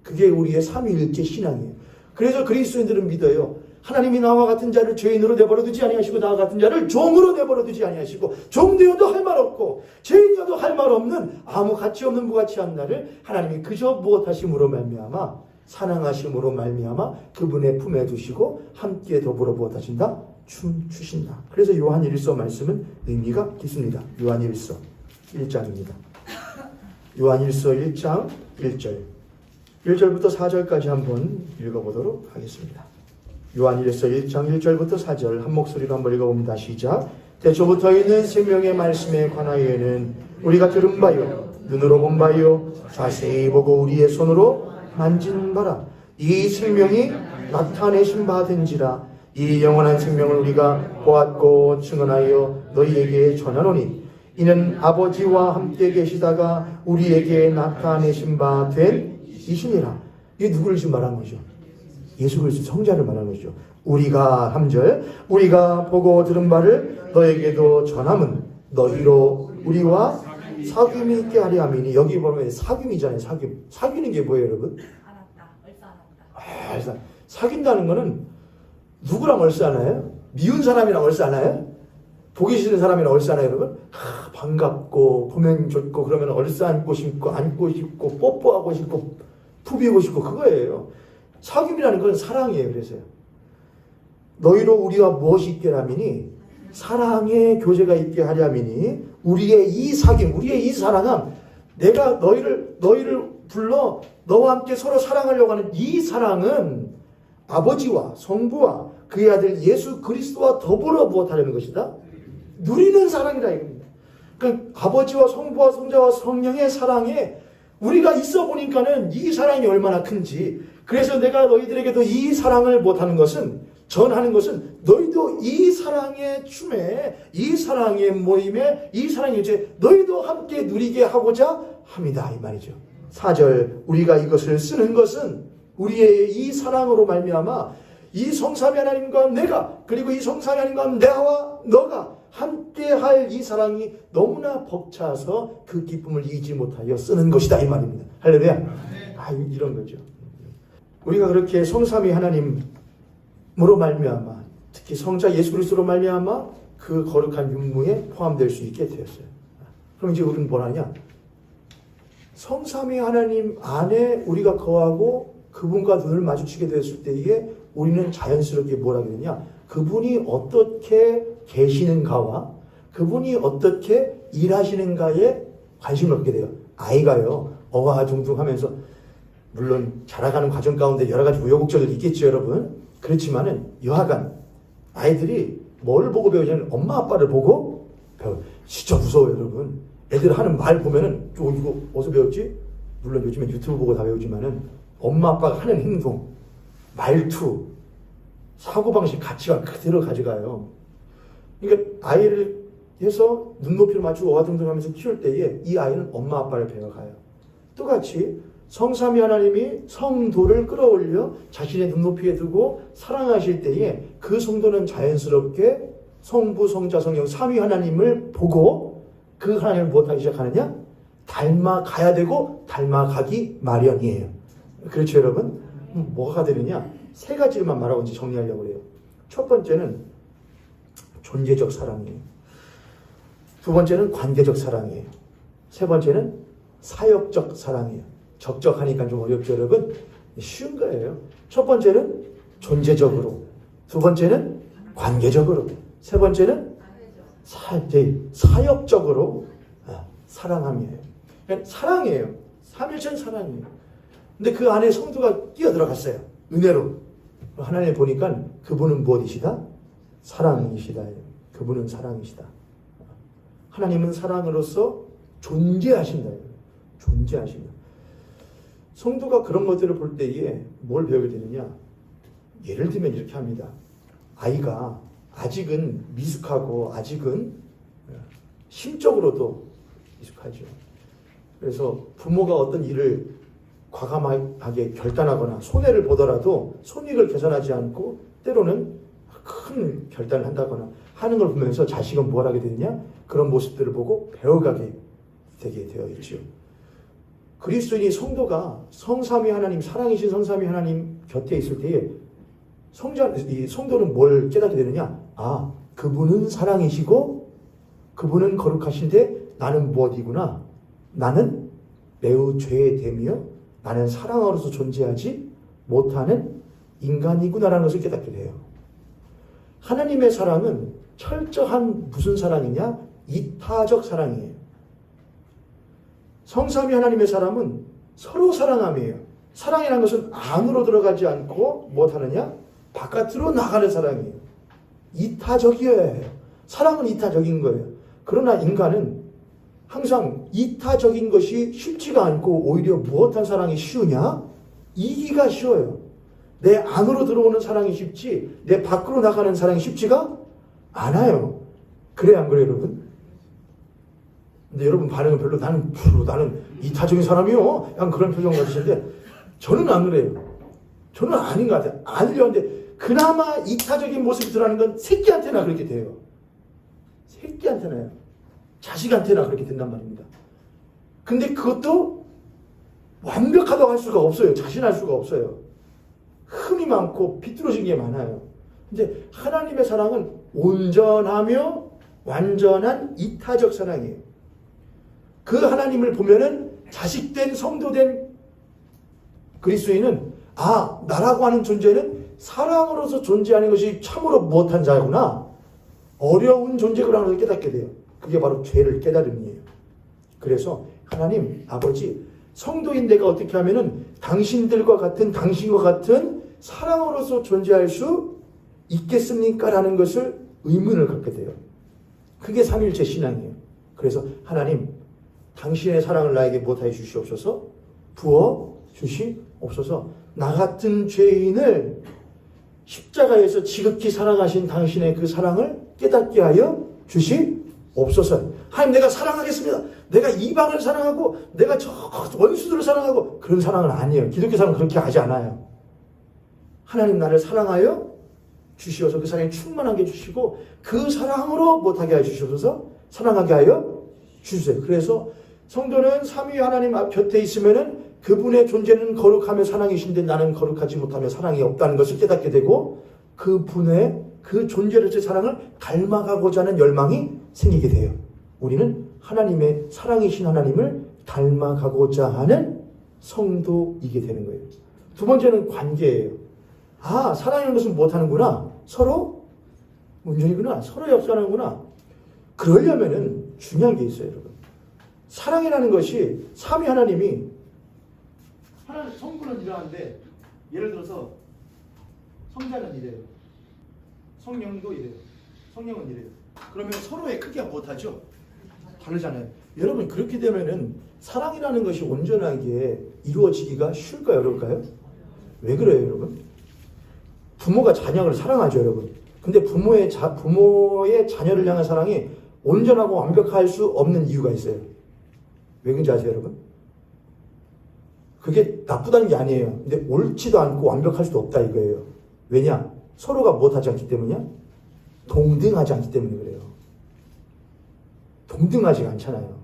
그게 우리의 삼위일체 신앙이에요. 그래서 그리스도인들은 믿어요. 하나님이 나와 같은 자를 죄인으로 내버려두지 아니하시고 나와 같은 자를 종으로 내버려두지 아니하시고 종되어도 할 말 없고 죄인이어도 할 말 없는 아무 가치 없는 무가치한 나를 하나님이 그저 무엇하심으로 말미암아 사랑하심으로 말미암아 그분의 품에 두시고 함께 더불어 무엇하신다? 춤추신다. 그래서 요한일서 말씀은 의미가 깊습니다. 요한일서 1장입니다. 요한일서 1장 1절 1절부터 4절까지 한번 읽어보도록 하겠습니다. 요한일서 1장 1절부터 4절 한 목소리로 한번 읽어봅니다. 시작. 태초부터 있는 생명의 말씀에 관하여는 우리가 들은 바요 눈으로 본 바요 자세히 보고 우리의 손으로 만진 바라 이 생명이 나타내신 바 된지라 이 영원한 생명을 우리가 보았고 증언하여 너희에게 전하노니 이는 아버지와 함께 계시다가 우리에게 나타내신 바 된 이시니라. 이게 누구를 지금 말하는 거죠? 예수 그리스도 성자를 말하는 거죠. 우리가 3절 우리가 보고 들은 바를 너에게도 전함은 너희로 우리와 사귐이 있게 하려 함이니. 여기 보면 사귐이잖아요. 사귀는 게 뭐예요 여러분? 얼싸. 사귄다는 거는 누구랑 얼싸나요? 미운 사람이랑 얼싸나요? 보기 싫은 사람이랑 얼싸나요 여러분? 반갑고 보면 좋고 그러면 얼싸안고 싶고 안고 싶고 뽀뽀하고 싶고 푸비고 싶고 그거예요. 사귐이라는 건 사랑이에요. 그래서요. 너희로 우리와 무엇이 있게 하미니 사랑의 교제가 있게 하려미니 우리의 이 사귐, 우리의 이 사랑은 내가 너희를 불러 너와 함께 서로 사랑하려고 하는 이 사랑은 아버지와 성부와 그의 아들 예수 그리스도와 더불어 무엇하려는 것이다? 누리는 사랑이다 이겁니다. 그러니까 아버지와 성부와 성자와 성령의 사랑에 우리가 있어 보니까는 이 사랑이 얼마나 큰지. 그래서 내가 너희들에게도 이 사랑을 못하는 것은 전하는 것은 너희도 이 사랑의 춤에 이 사랑의 모임에 이 사랑의 이제 너희도 함께 누리게 하고자 합니다 이 말이죠. 4절 우리가 이것을 쓰는 것은 우리의 이 사랑으로 말미암아 이 성삼위 하나님과 내가 그리고 이 성삼위 하나님과 나와 너가 함께할 이 사랑이 너무나 벅차서 그 기쁨을 이기지 못하여 쓰는 것이다 이 말입니다. 할렐루야. 이런 거죠. 우리가 그렇게 성삼위 하나님으로 말미암아 특히 성자 예수 그리스도로 말미암아 그 거룩한 윤무에 포함될 수 있게 되었어요. 그럼 이제 우리는 뭘 하냐? 성삼위 하나님 안에 우리가 거하고 그분과 눈을 마주치게 되었을 때에 우리는 자연스럽게 뭘 하게 되냐? 그분이 어떻게 계시는가와 그분이 어떻게 일하시는가에 관심을 갖게 돼요. 아이가요 어와둥둥하면서 물론 자라가는 과정 가운데 여러 가지 우여곡절들이 있겠죠 여러분. 그렇지만은 여하간 아이들이 뭘 보고 배우냐면 엄마 아빠를 보고 배워요. 진짜 무서워요 여러분. 애들 하는 말 보면은 이거 어디서 배웠지? 물론 요즘에 유튜브 보고 다 배우지만은 엄마 아빠가 하는 행동, 말투, 사고방식, 가치가 그대로 가져가요. 그러니까 아이를 해서 눈높이를 맞추고 어와둥둥하면서 키울 때에 이 아이는 엄마 아빠를 배워가요. 똑같이 성삼위 하나님이 성도를 끌어올려 자신의 눈높이에 두고 사랑하실 때에 그 성도는 자연스럽게 성부, 성자, 성령 삼위 하나님을 보고 그 하나님을 무엇하기 시작하느냐? 닮아가야 되고 닮아가기 마련이에요. 그렇죠 여러분? 뭐가 되느냐? 세 가지만 말하고 이제 정리하려고 해요. 첫 번째는 존재적 사랑이에요. 두 번째는 관계적 사랑이에요. 세 번째는 사역적 사랑이에요. 적적하니까 좀 어렵죠 여러분? 쉬운 거예요. 첫 번째는 존재적으로, 두 번째는 관계적으로, 세 번째는 사역적으로 사랑함이에요. 그러니까 사랑이에요. 삼일체는 사랑이에요. 근데 그 안에 성도가 끼어들어갔어요. 은혜로. 하나님 보니까 그분은 무엇이시다? 사랑이시다. 그분은 사랑이시다. 하나님은 사랑으로서 존재하신다. 존재하신다. 성도가 그런 것들을 볼 때에 뭘 배우게 되느냐? 예를 들면 이렇게 합니다. 아이가 아직은 미숙하고 아직은 심적으로도 미숙하죠. 그래서 부모가 어떤 일을 과감하게 결단하거나 손해를 보더라도 손익을 계산하지 않고 때로는 큰 결단을 한다거나 하는 걸 보면서 자식은 뭘 하게 되느냐? 그런 모습들을 보고 배워가게 되게 되어 있죠. 그리스도인이 성도가 성삼위 하나님, 사랑이신 성삼위 하나님 곁에 있을 때에 이 성도는 뭘 깨닫게 되느냐? 아, 그분은 사랑이시고 그분은 거룩하신데 나는 무엇이구나. 나는 매우 죄되며 나는 사랑으로서 존재하지 못하는 인간이구나라는 것을 깨닫게 돼요. 하나님의 사랑은 철저한 무슨 사랑이냐? 이타적 사랑이에요. 성삼위 하나님의 사랑은 서로 사랑함이에요. 사랑이라는 것은 안으로 들어가지 않고 무엇하느냐? 바깥으로 나가는 사랑이에요. 이타적이어야 해요. 사랑은 이타적인 거예요. 그러나 인간은 항상 이타적인 것이 쉽지가 않고 오히려 무엇한 사랑이 쉬우냐? 이기가 쉬워요. 내 안으로 들어오는 사랑이 쉽지 내 밖으로 나가는 사랑이 쉽지가 않아요. 그래요, 안 그래요, 여러분? 근데 여러분 반응은 별로 나는 이타적인 사람이요. 약간 그런 표정 가지시는데 저는 안 그래요. 저는 아닌 것 같아요. 아니려 하는데 그나마 이타적인 모습이 드러나는 건 새끼한테나 그렇게 돼요. 새끼한테나요. 자식한테나 그렇게 된단 말입니다. 근데 그것도 완벽하다고 할 수가 없어요. 자신할 수가 없어요. 흠이 많고 비뚤어진 게 많아요. 근데 하나님의 사랑은 온전하며 완전한 이타적 사랑이에요. 그 하나님을 보면은 자식된 성도된 그리스도인은 아, 나라고 하는 존재는 사랑으로서 존재하는 것이 참으로 무엇한 자구나. 어려운 존재구나라는 걸 깨닫게 돼요. 그게 바로 죄를 깨달음이에요. 그래서 하나님 아버지 성도인 내가 어떻게 하면은 당신과 같은 사랑으로서 존재할 수 있겠습니까? 라는 것을 의문을 갖게 돼요. 그게 삼위일체 신앙이에요. 그래서 하나님 당신의 사랑을 나에게 무엇하여 주시옵소서? 부어 주시옵소서. 나 같은 죄인을 십자가에서 지극히 사랑하신 당신의 그 사랑을 깨닫게 하여 주시옵소서. 하나님 내가 사랑하겠습니다. 내가 이방을 사랑하고 내가 저 원수들을 사랑하고 그런 사랑은 아니에요. 기독교 사랑은 그렇게 하지 않아요. 하나님 나를 사랑하여 주시어서 그 사랑이 충만하게 주시고 그 사랑으로 못하게 하여 주시옵소서. 사랑하게 하여 주세요. 그래서 성도는 삼위 하나님 앞 곁에 있으면은 그분의 존재는 거룩하며 사랑이신데 나는 거룩하지 못하며 사랑이 없다는 것을 깨닫게 되고 그분의 그 존재로서의 사랑을 닮아가고자 하는 열망이 생기게 돼요. 우리는 하나님의 사랑이신 하나님을 닮아가고자 하는 성도이게 되는 거예요. 두 번째는 관계예요. 아, 사랑이라는 것은 못하는구나. 서로 온전히구나. 서로 역사하는구나. 그러려면은 중요한 게 있어요, 여러분. 사랑이라는 것이 삼위 하나님이 하나님 성부는 이러한데 예를 들어서 성자는 이래요. 성령도 이래요. 성령은 이래요. 그러면 서로의 크기가 못하죠? 다르잖아요. 여러분 그렇게 되면은 사랑이라는 것이 온전하게 이루어지기가 쉬울까요? 어려울까요? 왜 그래요, 여러분? 부모가 자녀를 사랑하죠, 여러분. 근데 부모의 자녀를 향한 사랑이 온전하고 완벽할 수 없는 이유가 있어요. 왜 그런지 아세요, 여러분? 그게 나쁘다는 게 아니에요. 근데 옳지도 않고 완벽할 수도 없다 이거예요. 왜냐? 서로가 못하지 않기 때문이냐? 동등하지 않기 때문에 그래요. 동등하지 않잖아요.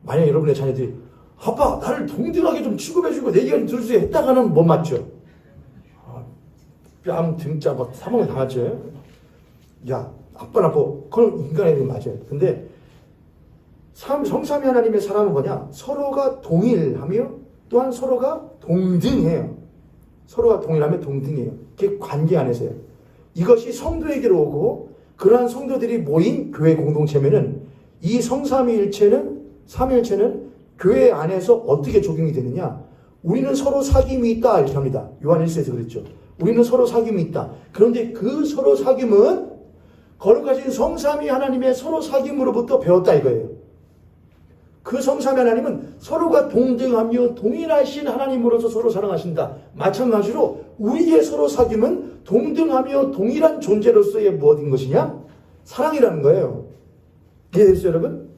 만약 여러분의 자녀들이 아빠 나를 동등하게 좀 취급해주고 내 얘기를 들어주세요 했다가는 못 맞죠? 뺨 등짜 막 사망을 당하죠. 야 아빠 나빠 그건 인간의 일 맞아요. 근데 성삼위 하나님의 사랑은 뭐냐? 서로가 동일하며 또한 서로가 동등해요. 서로가 동일하며 동등해요. 그게 관계 안에서요. 이것이 성도에게로 오고 그러한 성도들이 모인 교회 공동체면은 이 성삼위일체는 삼위일체는 교회 안에서 어떻게 적용이 되느냐? 우리는 서로 사귐이 있다 이렇게 합니다. 요한 1서에서 그랬죠. 우리는 서로 사귐이 있다. 그런데 그 서로 사귐은 거룩하신 성삼위 하나님의 서로 사귐으로부터 배웠다 이거예요. 그 성삼위 하나님은 서로가 동등하며 동일하신 하나님으로서 서로 사랑하신다. 마찬가지로 우리의 서로 사귐은 동등하며 동일한 존재로서의 무엇인 것이냐? 사랑이라는 거예요. 이해되시죠, 여러분?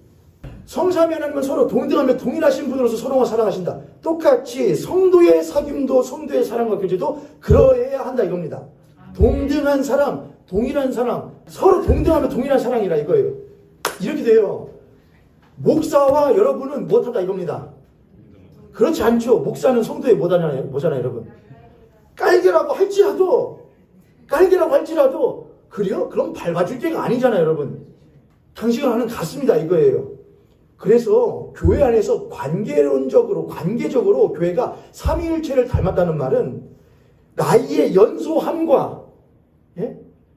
성삼위 하나님은 서로 동등하며 동일하신 분으로서 서로가 사랑하신다. 똑같이 성도의 사귐도 성도의 사랑과 교제도 그러해야 한다 이겁니다. 동등한 사랑, 동일한 사랑, 서로 동등하며 동일한 사랑이라 이거예요. 이렇게 돼요. 목사와 여러분은 못한다 이겁니다. 그렇지 않죠. 목사는 성도에 뭐잖아요 여러분. 깔개라고 할지라도 그래요? 그럼 밟아줄 때가 아니잖아요 여러분. 당신을 하는 같습니다 이거예요. 그래서 교회 안에서 관계적으로 교회가 삼위일체를 닮았다는 말은 나이의 연소함과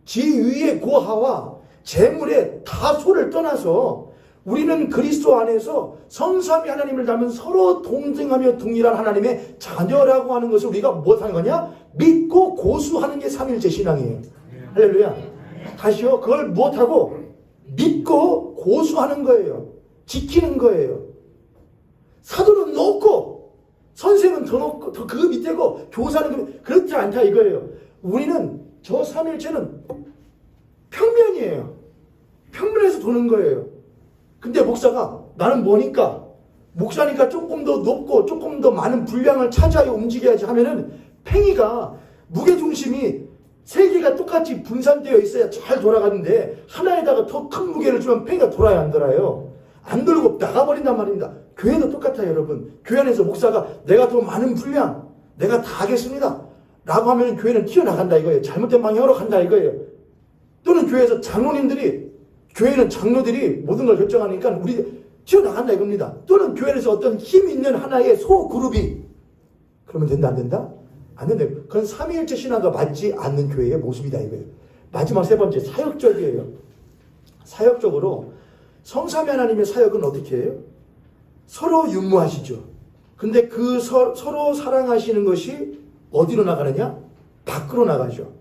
지위의 고하와 재물의 다소를 떠나서 우리는 그리스도 안에서 성삼위 하나님을 닮은 서로 동등하며 동일한 하나님의 자녀라고 하는 것을 우리가 무엇하는 거냐? 믿고 고수하는 게 삼위일체 신앙이에요. 할렐루야. 다시요. 그걸 무엇하고? 믿고 고수하는 거예요. 지키는 거예요. 사도는 높고 선생은 더 높고 더 그 밑에고 교사는 그렇지 않다 이거예요. 우리는 저 삼위일체는 평면이에요. 평면에서 도는 거예요. 근데 목사가 나는 뭐니까 목사니까 조금 더 높고 조금 더 많은 분량을 차지하여 움직여야지 하면은 팽이가 무게중심이 세 개가 똑같이 분산되어 있어야 잘 돌아가는데 하나에다가 더 큰 무게를 주면 팽이가 돌아야 안 돌아요. 안 돌고 나가버린단 말입니다. 교회도 똑같아요 여러분. 교회 안에서 목사가 내가 더 많은 분량 내가 다 하겠습니다 라고 하면 교회는 튀어나간다 이거예요. 잘못된 방향으로 간다 이거예요. 또는 교회에서 교회는 장로들이 모든 걸 결정하니까 우리 튀어나간다 이겁니다. 또는 교회에서 어떤 힘 있는 하나의 소그룹이 그러면 된다 안 된다? 안 된다. 그건 삼위일체 신앙과 맞지 않는 교회의 모습이다 이거예요. 마지막 세 번째 사역적이에요. 사역적으로 성삼위 하나님의 사역은 어떻게 해요? 서로 융무하시죠. 근데 그 서로 사랑하시는 것이 어디로 나가느냐? 밖으로 나가죠.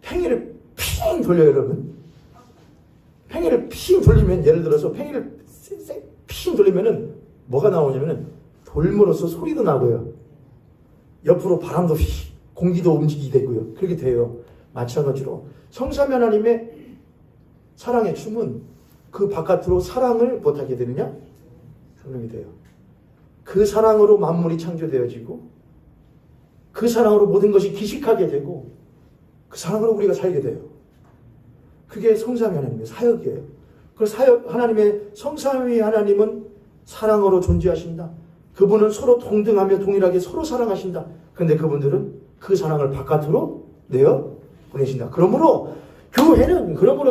팽이를 핑 돌려요 여러분. 팽이를 핑 돌리면 예를 들어서 팽이를 핑 돌리면은 뭐가 나오냐면은 돌므로써 소리도 나고요. 옆으로 바람도 공기도 움직이게 되고요. 그렇게 돼요. 마찬가지로 성삼위 하나님의 사랑의 춤은 그 바깥으로 사랑을 못하게 되느냐? 설명이 돼요. 그 사랑으로 만물이 창조되어지고 그 사랑으로 모든 것이 기식하게 되고 그 사랑으로 우리가 살게 돼요. 그게 성삼위 하나님의 사역이에요. 그 사역 하나님의 성삼위 하나님은 사랑으로 존재하신다. 그분은 서로 동등하며 동일하게 서로 사랑하신다. 그런데 그분들은 그 사랑을 바깥으로 내어 보내신다. 그러므로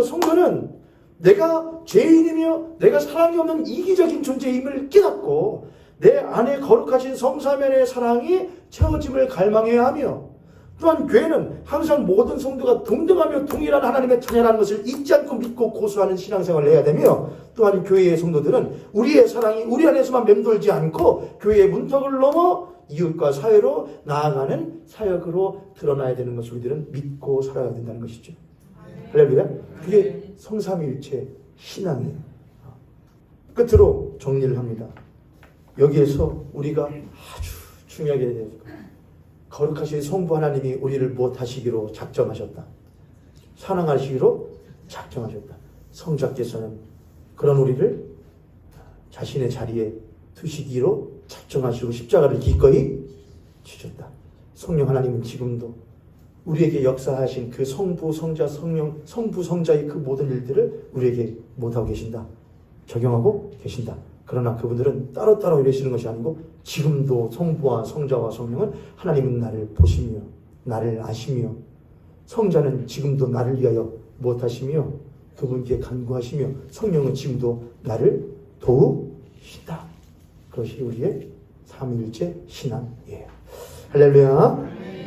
성도는 내가 죄인이며 내가 사랑이 없는 이기적인 존재임을 깨닫고 내 안에 거룩하신 성삼위의 사랑이 채워짐을 갈망해야 하며 또한 교회는 항상 모든 성도가 동등하며 동일한 하나님의 자녀라는 것을 잊지 않고 믿고 고수하는 신앙생활을 해야 되며 또한 교회의 성도들은 우리의 사랑이 우리 안에서만 맴돌지 않고 교회의 문턱을 넘어 이웃과 사회로 나아가는 사역으로 드러나야 되는 것을 우리들은 믿고 살아야 된다는 것이죠. 할렐루야. 그게 성삼위일체 신앙이에요. 끝으로 정리를 합니다. 여기에서 우리가 아주 중요하게 해야 되는 것. 거룩하신 성부 하나님이 우리를 무엇하시기로 작정하셨다. 사랑하시기로 작정하셨다. 성자께서는 그런 우리를 자신의 자리에 두시기로 작정하시고 십자가를 기꺼이 지셨다. 성령 하나님은 지금도 우리에게 역사하신 그 성부, 성자, 성령, 성부, 성자의 그 모든 일들을 우리에게 못하고 계신다. 적용하고 계신다. 그러나 그분들은 따로따로 이러시는 것이 아니고 지금도 성부와 성자와 성령은 하나님은 나를 보시며 나를 아시며 성자는 지금도 나를 위하여 무엇하시며 그분께 간구하시며 성령은 지금도 나를 도우신다. 그것이 우리의 삼위일체 신앙이에요. 할렐루야.